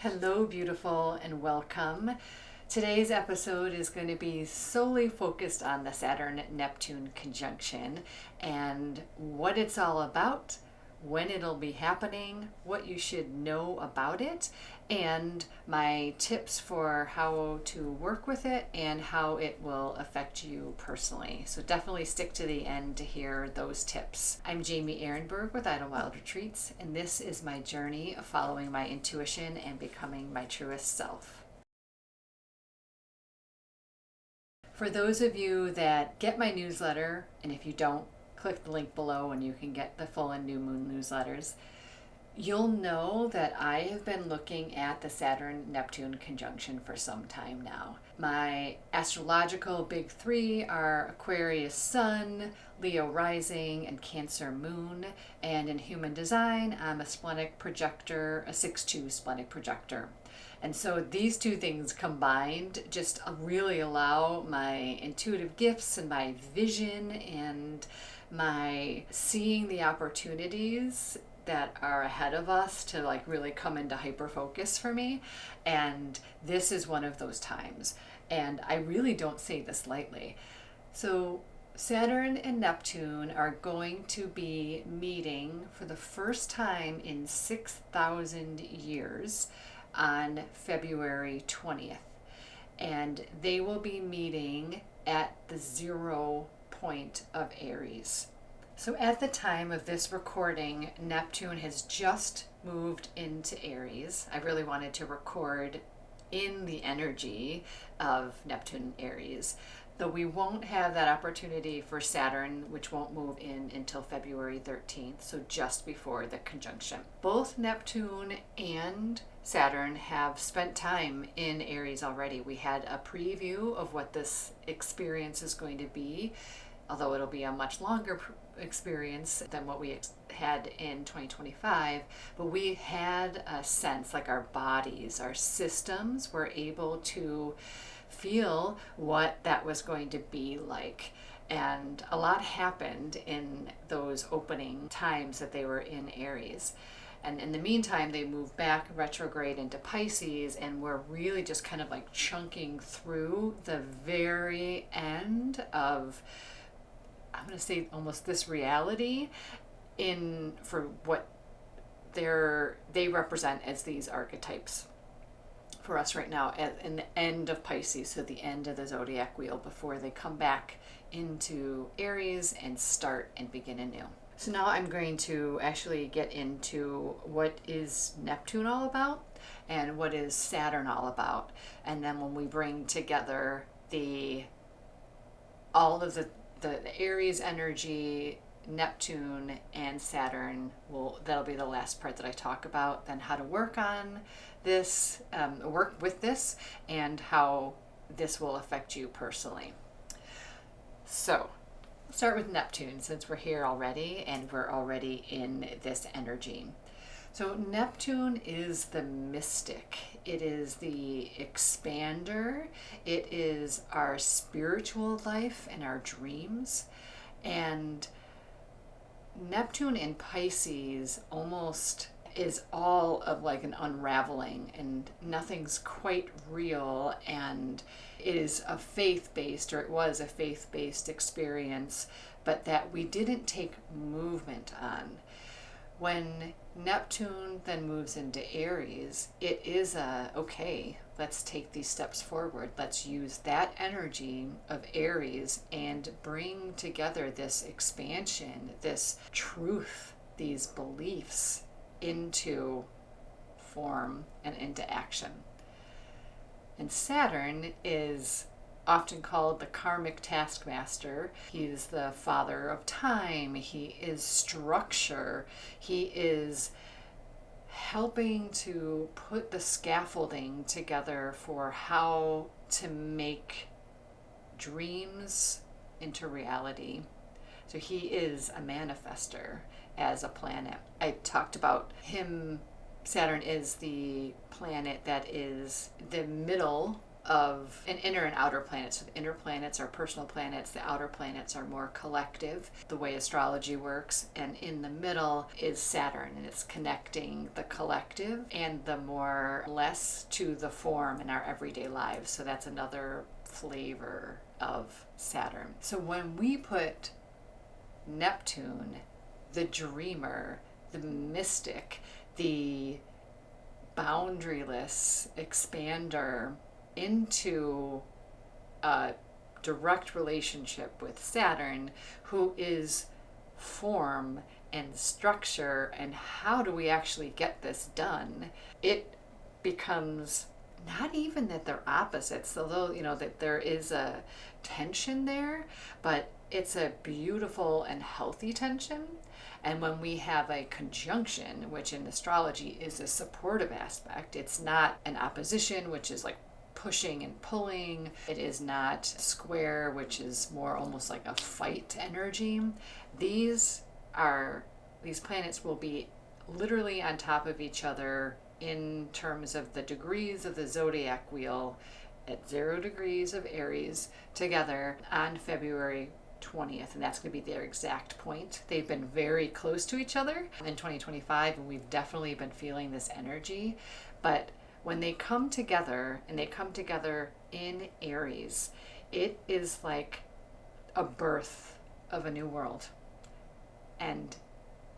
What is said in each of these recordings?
Hello, beautiful, and welcome. Today's episode is going to be solely focused on the Saturn Neptune conjunction and what it's all about, when it'll be happening, what you should know about it, and my tips for how to work with it and how it will affect you personally. So definitely stick to the end to hear those tips. I'm Jamie Ehrenberg with Idlewild Retreats, and this is my journey of following my intuition and becoming my truest self. For those of you that get my newsletter, and if you don't, click the link below and you can get the full and new moon newsletters. You'll know that I have been looking at the Saturn Neptune conjunction for some time now. My astrological big three are Aquarius Sun, Leo Rising, and Cancer Moon. And in human design, I'm a splenic projector, a 6-2 splenic projector. And so these two things combined just really allow my intuitive gifts and my vision and my seeing the opportunities that are ahead of us to really come into hyper focus for me. And this is one of those times. And I really don't say this lightly. So Saturn and Neptune are going to be meeting for the first time in 6,000 years on February 20th. And they will be meeting at the 0 point of Aries. So at the time of this recording, Neptune has just moved into Aries. I really wanted to record in the energy of Neptune and Aries, though we won't have that opportunity for Saturn, which won't move in until February 13th, so just before the conjunction. Both Neptune and Saturn have spent time in Aries already. We had a preview of what this experience is going to be, although it'll be a much longer experience than what we had in 2025, but we had a sense, like our bodies, our systems were able to feel what that was going to be like. And a lot happened in those opening times that they were in Aries. And in the meantime, they moved back retrograde into Pisces, and we're really just kind of like chunking through the very end of, I'm going to say, almost this reality in for what they represent as these archetypes for us right now in the end of Pisces, so the end of the zodiac wheel before they come back into Aries and start and begin anew. So now I'm going to actually get into what is Neptune all about and what is Saturn all about. And then when we bring together all of the Aries energy, Neptune and Saturn, that'll be the last part that I talk about, then how to work on this, work with this, and how this will affect you personally. So let's start with Neptune, since we're here already and we're already in this energy. So Neptune is the mystic. It is the expander. It is our spiritual life and our dreams. And Neptune in Pisces almost is all of like an unraveling, and nothing's quite real, and it is a faith-based, or it was a faith-based experience, but that we didn't take movement on. When Neptune then moves into Aries, it is okay, let's take these steps forward. Let's use that energy of Aries and bring together this expansion, this truth, these beliefs into form and into action. And Saturn is often called the karmic taskmaster. He is the father of time. He is structure. He is helping to put the scaffolding together for how to make dreams into reality. So he is a manifester as a planet. I talked about him. Saturn is the planet that is the middle of an inner and outer planets. So the inner planets are personal planets, the outer planets are more collective, the way astrology works. And in the middle is Saturn, and it's connecting the collective and the more less to the form in our everyday lives. So that's another flavor of Saturn. So when we put Neptune, the dreamer, the mystic, the boundaryless expander, into a direct relationship with Saturn, who is form and structure and how do we actually get this done, it becomes not even that they're opposites, although that there is a tension there, but it's a beautiful and healthy tension. And when we have a conjunction, which in astrology is a supportive aspect, it's not an opposition, which is like pushing and pulling. It is not square, which is more almost like a fight energy. These planets will be literally on top of each other in terms of the degrees of the zodiac wheel at 0 degrees of Aries together on February 20th, and that's going to be their exact point. They've been very close to each other in 2025, and we've definitely been feeling this energy. But when they come together, and they come together in Aries, it is like a birth of a new world. And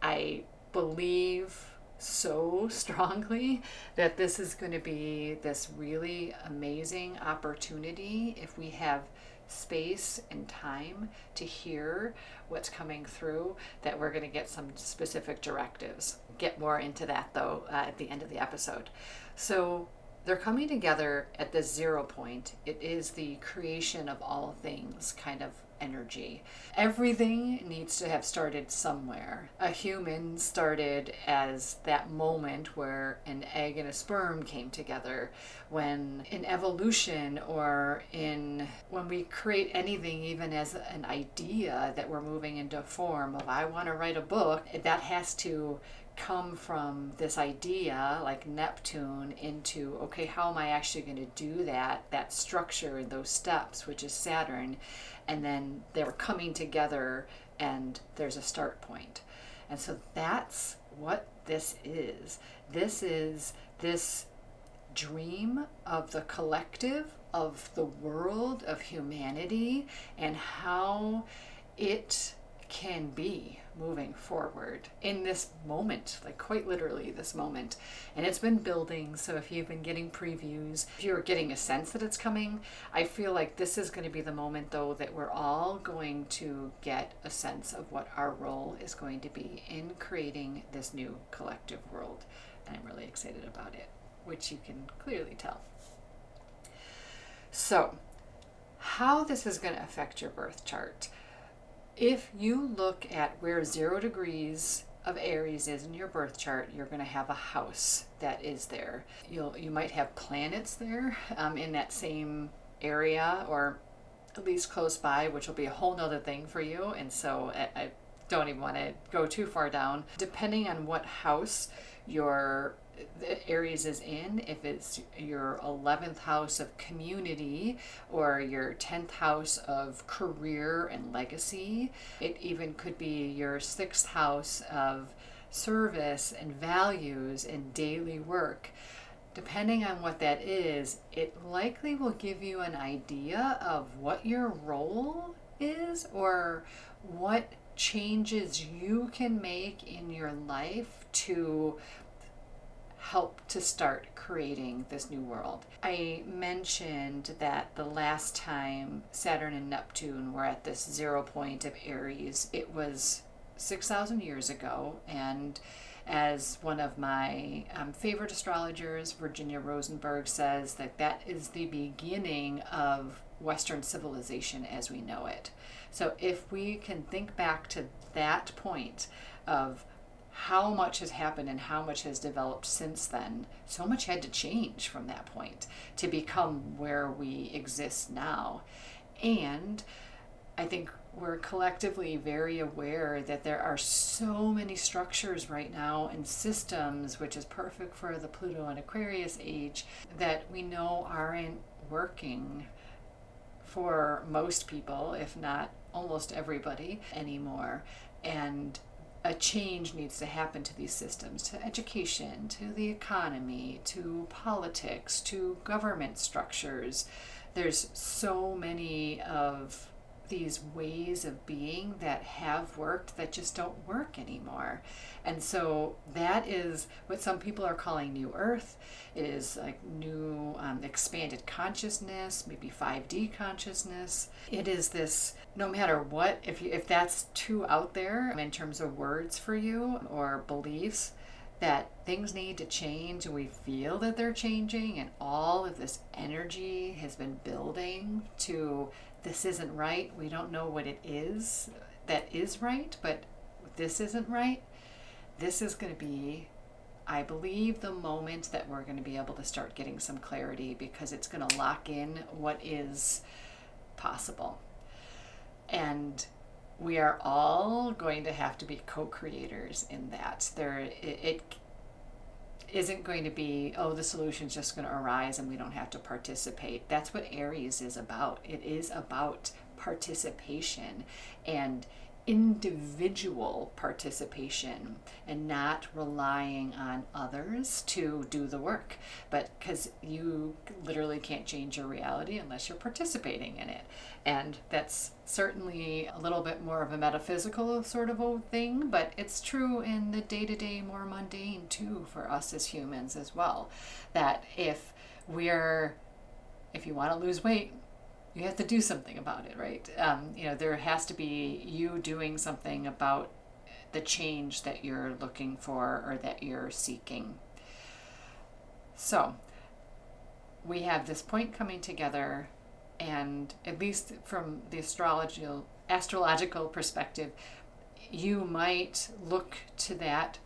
I believe so strongly that this is going to be this really amazing opportunity if we have space and time to hear what's coming through, that we're going to get some specific directives. Get more into that though at the end of the episode. So they're coming together at this 0 point. It is the creation of all things kind of energy. Everything needs to have started somewhere. A human started as that moment where an egg and a sperm came together. When in evolution, or when we create anything, even as an idea that we're moving into form of, I want to write a book, that has to come from this idea like Neptune into, okay, how am I actually going to do that structure and those steps, which is Saturn. And then they're coming together and there's a start point. And so that's what this is. This is this dream of the collective, of the world, of humanity, and how it can be moving forward in this moment, like quite literally this moment. And it's been building, so if you've been getting previews, if you're getting a sense that it's coming, I feel like this is going to be the moment though that we're all going to get a sense of what our role is going to be in creating this new collective world. And I'm really excited about it, which you can clearly tell. So, how this is going to affect your birth chart. If you look at where 0 degrees of Aries is in your birth chart, you're going to have a house that is there. You might have planets there in that same area, or at least close by, which will be a whole nother thing for you. And so I don't even want to go too far down. Depending on what house Aries is in, if it's your 11th house of community or your 10th house of career and legacy, it even could be your 6th house of service and values and daily work. Depending on what that is, it likely will give you an idea of what your role is or what changes you can make in your life to help to start creating this new world. I mentioned that the last time Saturn and Neptune were at this 0 point of Aries, it was 6,000 years ago, and as one of my favorite astrologers, Virginia Rosenberg, says, that is the beginning of Western civilization as we know it. So if we can think back to that point of how much has happened and how much has developed since then, so much had to change from that point to become where we exist now. And I think we're collectively very aware that there are so many structures right now and systems, which is perfect for the Pluto and Aquarius age, that we know aren't working for most people, if not almost everybody anymore. And a change needs to happen to these systems, to education, to the economy, to politics, to government structures. There's so many of these ways of being that have worked that just don't work anymore. And so that is what some people are calling New Earth. It is like new expanded consciousness, maybe 5D consciousness. It is this, no matter what, if that's too out there in terms of words for you or beliefs, that things need to change and we feel that they're changing, and all of this energy has been building to this isn't right. We don't know what it is that is right, but this isn't right. This is going to be, I believe, the moment that we're going to be able to start getting some clarity, because it's going to lock in what is possible. And we are all going to have to be co-creators in that. It isn't going to be, oh, the solution's just going to arise and we don't have to participate. That's what Aries is about. It is about participation and individual participation, and not relying on others to do the work. But because you literally can't change your reality unless you're participating in it. And that's certainly a little bit more of a metaphysical sort of a thing, but it's true in the day-to-day, more mundane too, for us as humans as well. That if you want to lose weight, you have to do something about it, right? There has to be you doing something about the change that you're looking for or that you're seeking. So we have this point coming together, and at least from the astrological perspective, you might look to that.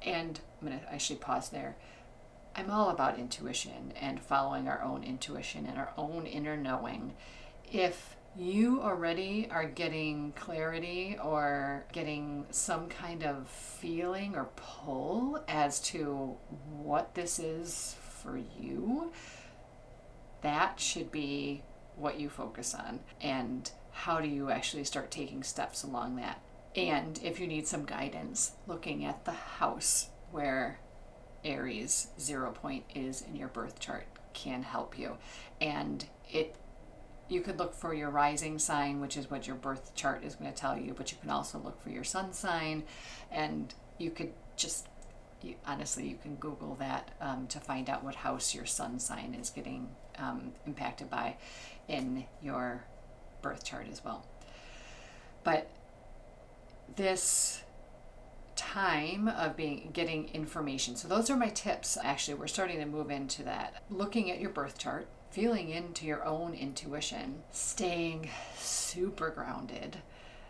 And I'm going to actually pause there. I'm all about intuition and following our own intuition and our own inner knowing. If you already are getting clarity or getting some kind of feeling or pull as to what this is for you, that should be what you focus on. And how do you actually start taking steps along that? And if you need some guidance, looking at the house where Aries 0 point is in your birth chart can help you. And you could look for your rising sign, which is what your birth chart is going to tell you, but you can also look for your sun sign, and you could honestly, you can Google that to find out what house your sun sign is getting impacted by in your birth chart as well. But this time of getting information. So those are my tips. Actually, we're starting to move into that. Looking at your birth chart, feeling into your own intuition, staying super grounded.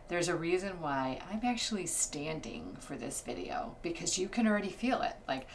There's a reason why I'm actually standing for this video, because you can already feel it. Like,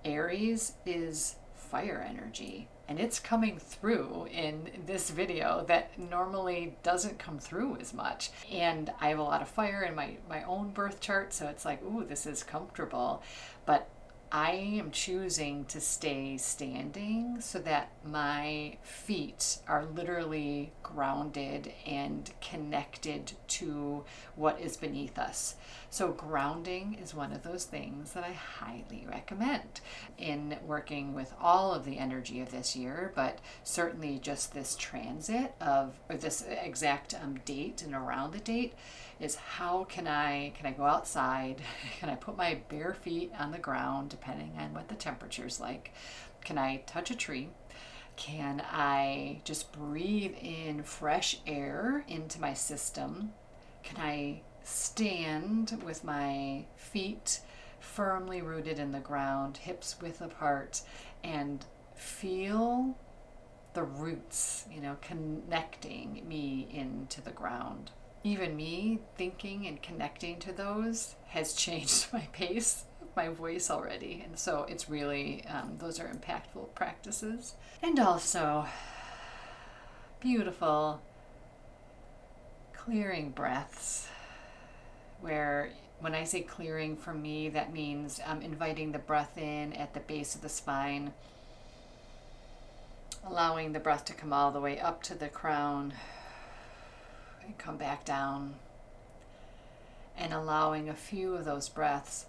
Aries is fire energy, and it's coming through in this video that normally doesn't come through as much. And I have a lot of fire in my own birth chart, so it's like, ooh, this is comfortable. But I am choosing to stay standing so that my feet are literally grounded and connected to what is beneath us. So grounding is one of those things that I highly recommend in working with all of the energy of this year, but certainly just this transit or this exact date and around the date is how can I go outside? Can I put my bare feet on the ground, depending on what the temperature's like? Can I touch a tree? Can I just breathe in fresh air into my system? Can I stand with my feet firmly rooted in the ground, hips width apart, and feel the roots, connecting me into the ground? Even me thinking and connecting to those has changed my pace, my voice already. And so it's really, those are impactful practices. And also beautiful, clearing breaths, where when I say clearing, for me, that means inviting the breath in at the base of the spine, allowing the breath to come all the way up to the crown and come back down, and allowing a few of those breaths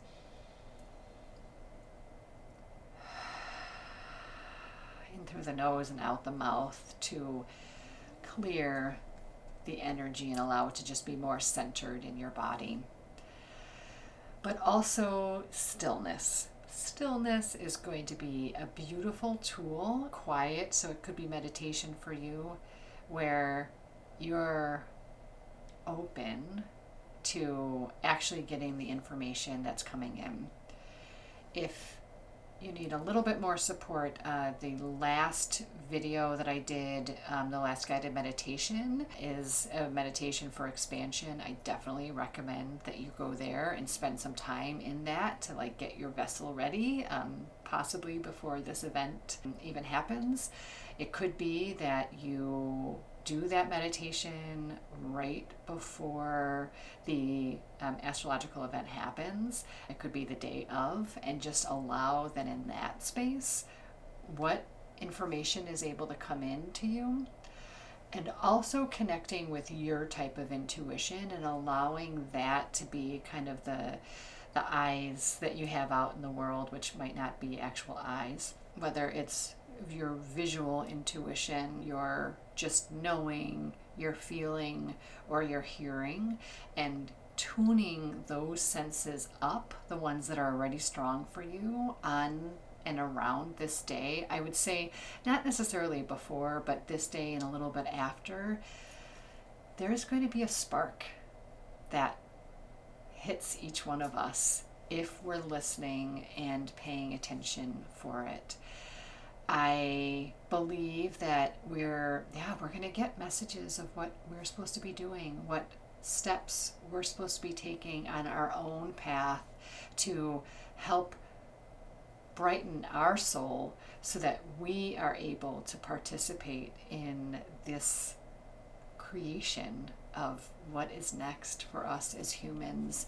in through the nose and out the mouth to clear the energy and allow it to just be more centered in your body. But also stillness. Stillness is going to be a beautiful tool, quiet, so it could be meditation for you, where you're open to actually getting the information that's coming in. If you need a little bit more support, the last video that I did, the last guided meditation, is a meditation for expansion. I definitely recommend that you go there and spend some time in that to like get your vessel ready, possibly before this event even happens. It could be that you do that meditation right before the astrological event happens. It could be the day of, and just allow then in that space what information is able to come in to you, and also connecting with your type of intuition and allowing that to be kind of the eyes that you have out in the world, which might not be actual eyes, whether it's your visual intuition, your just knowing, your feeling, or your hearing, and tuning those senses up, the ones that are already strong for you, on and around this day. I would say not necessarily before, but this day and a little bit after, there's going to be a spark that hits each one of us if we're listening and paying attention for it. I believe that we're going to get messages of what we're supposed to be doing, what steps we're supposed to be taking on our own path to help brighten our soul so that we are able to participate in this creation of what is next for us as humans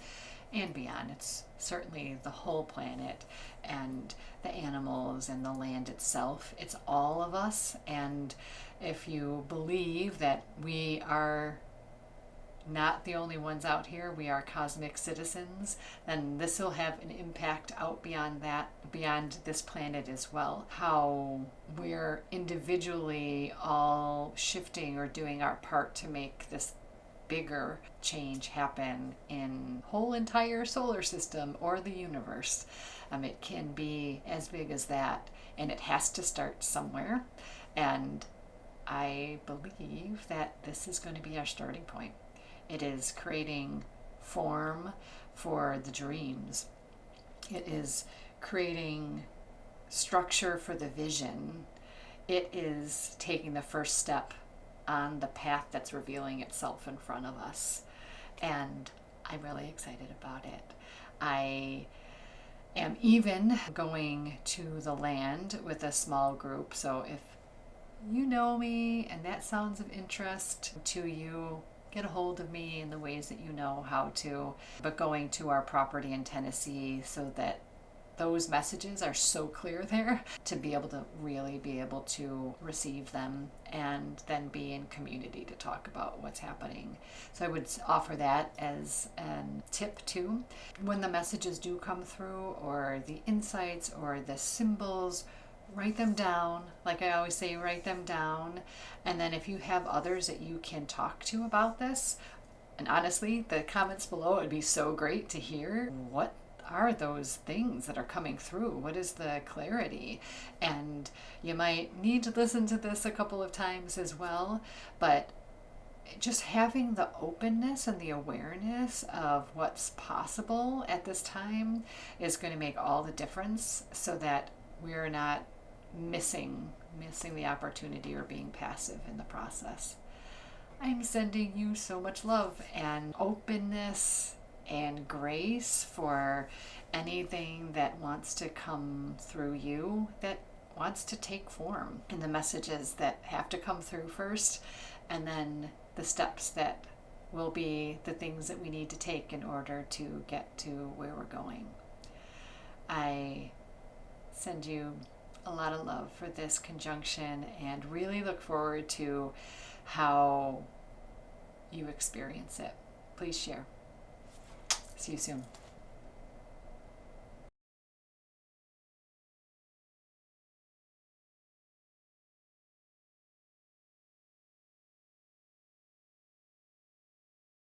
and beyond. It's certainly the whole planet and the animals and the land itself. It's all of us. And if you believe that we are not the only ones out here, we are cosmic citizens, then this will have an impact out beyond that, beyond this planet as well. How we're individually all shifting or doing our part to make this bigger change happen in whole entire solar system or the universe. It can be as big as that, and it has to start somewhere. And I believe that this is going to be our starting point. It is creating form for the dreams. It is creating structure for the vision. It is taking the first step on the path that's revealing itself in front of us. And I'm really excited about it. I am even going to the land with a small group. So if you know me and that sounds of interest to you, get a hold of me in the ways that you know how to. But going to our property in Tennessee so that those messages are so clear there to be able to really be able to receive them and then be in community to talk about what's happening. So I would offer that as a tip too. When the messages do come through, or the insights or the symbols, write them down. Like I always say, write them down. And then if you have others that you can talk to about this, and honestly, the comments below, it would be so great to hear what are those things that are coming through? What is the clarity? And you might need to listen to this a couple of times as well, but just having the openness and the awareness of what's possible at this time is going to make all the difference, so that we're not missing the opportunity or being passive in the process. I'm sending you so much love and openness and grace for anything that wants to come through you, that wants to take form, and the messages that have to come through first, and then the steps that will be the things that we need to take in order to get to where we're going. I send you a lot of love for this conjunction and really look forward to how you experience it. Please share. See you soon.